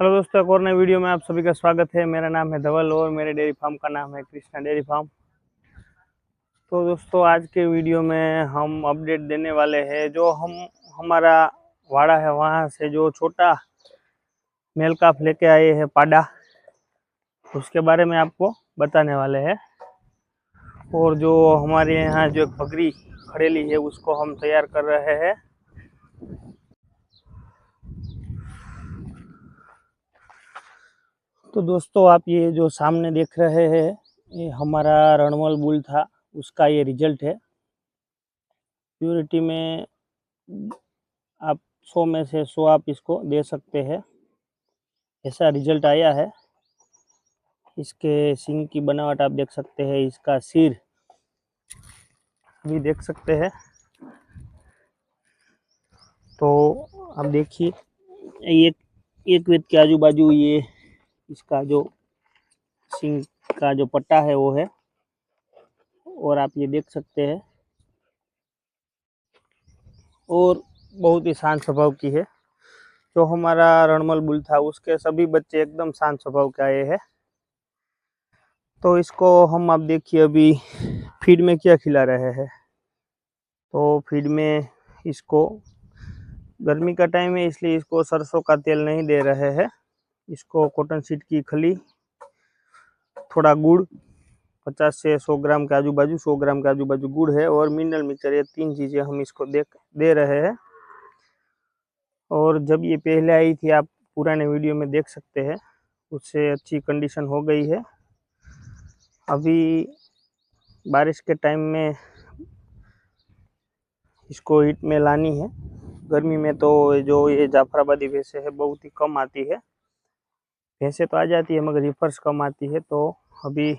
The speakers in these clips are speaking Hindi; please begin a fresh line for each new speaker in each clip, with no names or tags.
हेलो दोस्तों, एक और नए वीडियो में आप सभी का स्वागत है। मेरा नाम है धवल और मेरे डेयरी फार्म का नाम है कृष्णा डेयरी फार्म। तो दोस्तों, आज के वीडियो में हम अपडेट देने वाले हैं जो हमारा वाड़ा है वहाँ से जो छोटा मेल काफ लेके आए हैं पाडा, उसके बारे में आपको बताने वाले हैं। और जो हमारे यहाँ जो एक बकरी खड़ेली है उसको हम तैयार कर रहे हैं। तो दोस्तों, आप ये जो सामने देख रहे हैं ये हमारा रणमल बुल था, उसका ये रिजल्ट है। प्योरिटी में आप 100 में से 100 आप इसको दे सकते हैं, ऐसा रिजल्ट आया है। इसके सींग की बनावट आप देख सकते हैं, इसका सिर भी देख सकते हैं। तो आप देखिए, एक एक वेद के आजू बाजू ये इसका जो सींग का जो पट्टा है वो है, और आप ये देख सकते हैं। और बहुत ही शांत स्वभाव की है। जो हमारा रणमल बुल था उसके सभी बच्चे एकदम शांत स्वभाव के आए हैं। तो इसको हम आप देखिए अभी फीड में क्या खिला रहे हैं। तो फीड में इसको गर्मी का टाइम है इसलिए इसको सरसों का तेल नहीं दे रहे हैं। इसको कॉटन सीड की खली, थोड़ा गुड़, 50 से 100 ग्राम के आजू बाजू, 100 ग्राम के आजू बाजू गुड़ है, और मिनरल मिक्सचर, ये 3 चीज़ें हम इसको दे रहे हैं। और जब ये पहले आई थी, आप पुराने वीडियो में देख सकते हैं, उससे अच्छी कंडीशन हो गई है। अभी बारिश के टाइम में इसको हीट में लानी है। गर्मी में तो जो ये जाफराबादी भैंसे है बहुत ही कम आती है। भैंसे तो आ जाती है मगर रिफर्स कम आती है। तो अभी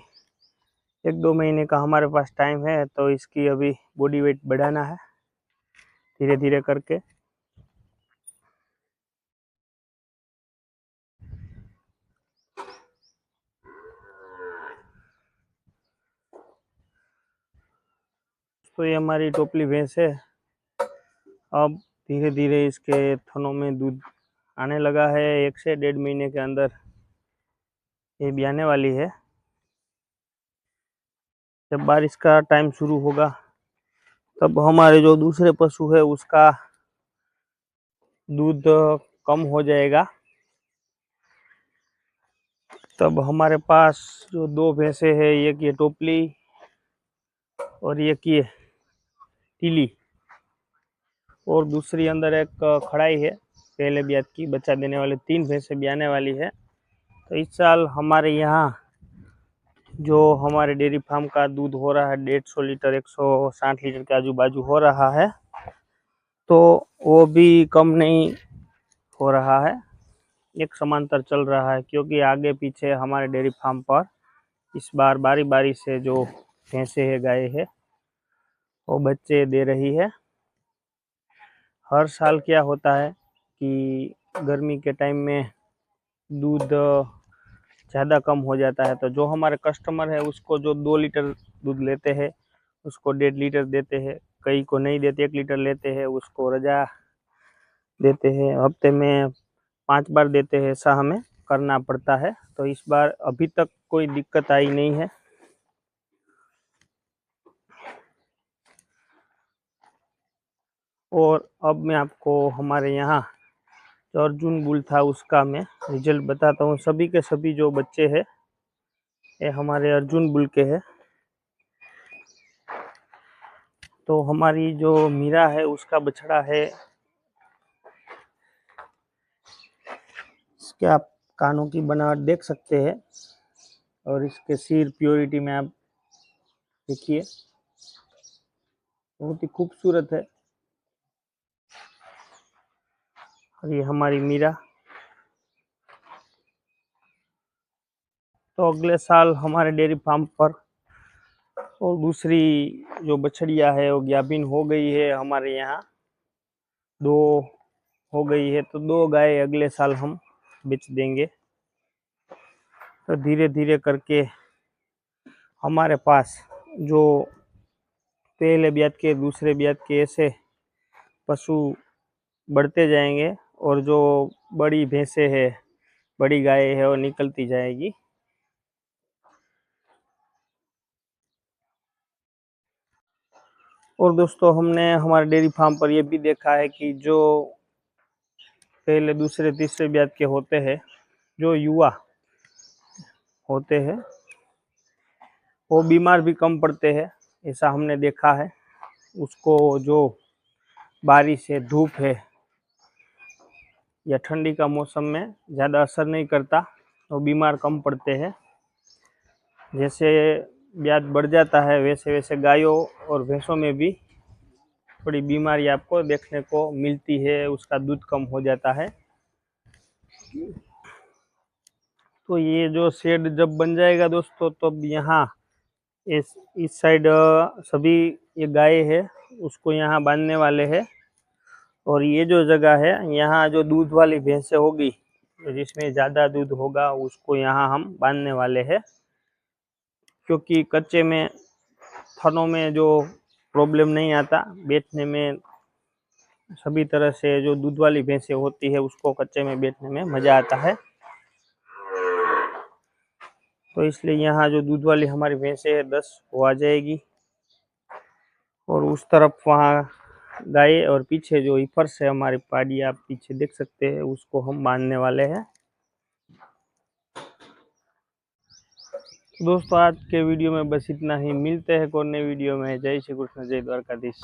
1-2 महीने का हमारे पास टाइम है, तो इसकी अभी बॉडी वेट बढ़ाना है धीरे धीरे करके। तो ये हमारी टोपली भैंस है। अब धीरे धीरे इसके थनों में दूध आने लगा है। 1 से 1.5 महीने के अंदर ये भी आने वाली है। जब बारिश का टाइम शुरू होगा तब हमारे जो दूसरे पशु है उसका दूध कम हो जाएगा। तब हमारे पास जो 2 भैंसे है, एक ये टोपली और एक ये टीली, और दूसरी अंदर एक खड़ाई है पहले ब्यात की, बच्चा देने वाले 3 भैंसे भी आने वाली है। तो इस साल हमारे यहाँ जो हमारे डेयरी फार्म का दूध हो रहा है 150 लीटर, 160 लीटर के आजू बाजू हो रहा है। तो वो भी कम नहीं हो रहा है, एक समांतर चल रहा है, क्योंकि आगे पीछे हमारे डेयरी फार्म पर इस बार बारी बारी से जो भैंसे है, गाय है, वो बच्चे दे रही है। हर साल क्या होता है कि गर्मी के टाइम में दूध ज़्यादा कम हो जाता है। तो जो हमारे कस्टमर है उसको जो 2 लीटर दूध लेते हैं उसको 1.5 लीटर देते हैं, कई को नहीं देते, 1 लीटर लेते हैं, उसको रजा देते हैं, हफ्ते में 5 बार देते हैं, ऐसा हमें करना पड़ता है। तो इस बार अभी तक कोई दिक्कत आई नहीं है। और अब मैं आपको हमारे यहाँ जो अर्जुन बुल था उसका मैं रिजल्ट बताता हूँ। सभी के सभी जो बच्चे हैं ये हमारे अर्जुन बुल के हैं। तो हमारी जो मीरा है उसका बछड़ा है, इसके आप कानों की बनावट देख सकते हैं, और इसके सिर प्योरिटी में आप देखिए, बहुत ही खूबसूरत है। और ये हमारी मीरा। तो अगले साल हमारे डेयरी फार्म पर और दूसरी जो बछड़िया है वो ज्ञाबिन हो गई है, हमारे यहाँ 2 हो गई है। तो 2 गाय अगले साल हम बेच देंगे। तो धीरे धीरे करके हमारे पास जो पहले ब्यात के, दूसरे ब्यात के, ऐसे पशु बढ़ते जाएंगे। और जो बड़ी भैंसे है बड़ी गाय है वो निकलती जाएगी। और दोस्तों हमने हमारे डेयरी फार्म पर ये भी देखा है कि जो पहले दूसरे तीसरे ब्यात के होते हैं, जो युवा होते हैं, वो बीमार भी कम पड़ते हैं, ऐसा हमने देखा है। उसको जो बारिश है, धूप है या ठंडी का मौसम में ज़्यादा असर नहीं करता, वो बीमार कम पड़ते हैं। जैसे ब्याज बढ़ जाता है वैसे वैसे गायों और भैंसों में भी थोड़ी बीमारी आपको देखने को मिलती है, उसका दूध कम हो जाता है। तो ये जो शेड जब बन जाएगा दोस्तों, तब यहाँ इस साइड सभी ये गाय है उसको यहाँ बांधने वाले हैं। और ये जो जगह है यहाँ जो दूध वाली भैंसें होगी, जिसमें ज़्यादा दूध होगा, उसको यहाँ हम बांधने वाले हैं। क्योंकि कच्चे में थनों में जो प्रॉब्लम नहीं आता, बैठने में सभी तरह से जो दूध वाली भैंसें होती है उसको कच्चे में बैठने में मज़ा आता है। तो इसलिए यहाँ जो दूध वाली हमारी भैंसें है 10 वो आ जाएगी। और उस तरफ वहाँ गाय और पीछे जो फर्श है हमारी पाड़ी आप पीछे देख सकते हैं, उसको हम बांधने वाले हैं। दोस्तों आज के वीडियो में बस इतना ही, मिलते हैं एक और नई वीडियो में। जय श्री कृष्ण, जय द्वारकाधीश।